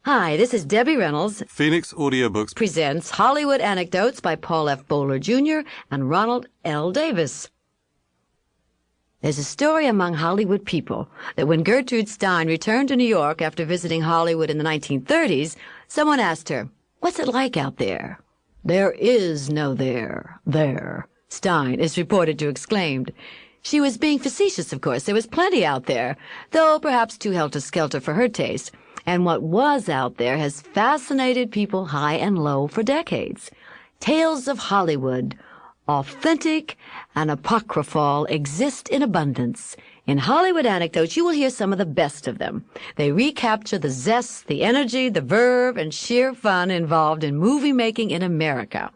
Hi, this is Debbie Reynolds. Phoenix Audiobooks Presents Hollywood Anecdotes by Paul F. Boller, Jr. and Ronald L. Davis. There's a story among Hollywood people that when Gertrude Stein returned to New York after visiting Hollywood in the 1930s, someone asked her, "What's it like out there?" "There is no there," Stein is reported to have exclaimed. She was being facetious, of course. There was plenty out there, though perhaps too helter-skelter for her taste. And what was out there has fascinated people high and low for decades. Tales of Hollywood, authentic and apocryphal, exist in abundance. In Hollywood Anecdotes, you will hear some of the best of them. They recapture the zest, the energy, the verve, and sheer fun involved in movie making in America.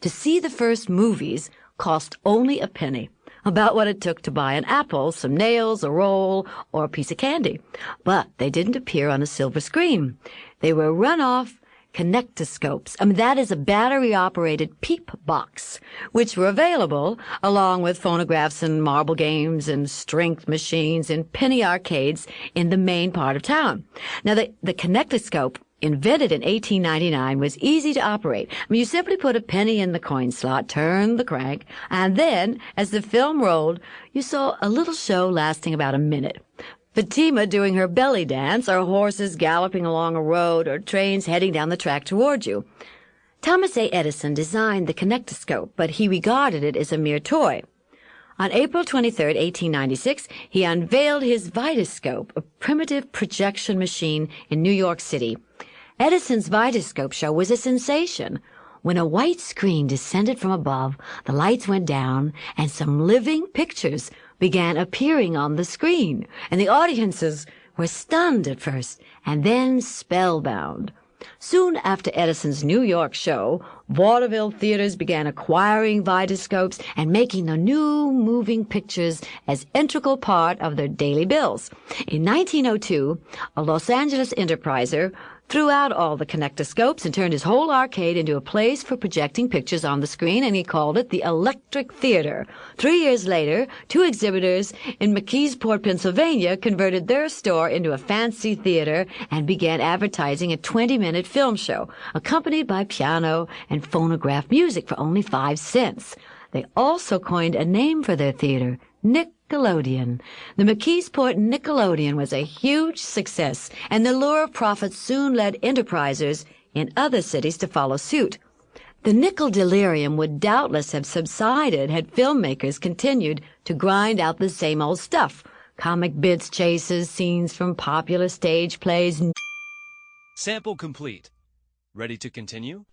To see the first movies cost only a penny, about what it took to buy an apple, some nails, a roll, or a piece of candy. But they didn't appear on a silver screen. They were run-off connectoscopes. That is a battery-operated peep box, which were available along with phonographs and marble games and strength machines and penny arcades in the main part of town. Now, the connectoscope, invented in 1899, was easy to operate. You simply put a penny in the coin slot, turned the crank, and then, as the film rolled, you saw a little show lasting about a minute. Fatima doing her belly dance, or horses galloping along a road, or trains heading down the track toward you. Thomas A. Edison designed the connectoscope, but he regarded it as a mere toy. On April 23, 1896, he unveiled his Vitascope, a primitive projection machine in New York City. Edison's Vitascope show was a sensation. When a white screen descended from above, the lights went down, and some living pictures began appearing on the screen, and the audiences were stunned at first, and then spellbound. Soon after Edison's New York show, vaudeville theaters began acquiring Vitascopes and making the new moving pictures as integral part of their daily bills. In 1902, a Los Angeles enterpriser threw out all the connectoscopes and turned his whole arcade into a place for projecting pictures on the screen, and he called it the Electric Theater. 3 years later, two exhibitors in McKeesport, Pennsylvania, converted their store into a fancy theater and began advertising a 20-minute film show, accompanied by piano and phonograph music for only 5 cents. They also coined a name for their theater, Nickelodeon. The McKeesport Nickelodeon was a huge success, and the lure of profit soon led enterprisers in other cities to follow suit. The nickel delirium would doubtless have subsided had filmmakers continued to grind out the same old stuff. Comic bits, chases, scenes from popular stage plays. Sample complete. Ready to continue?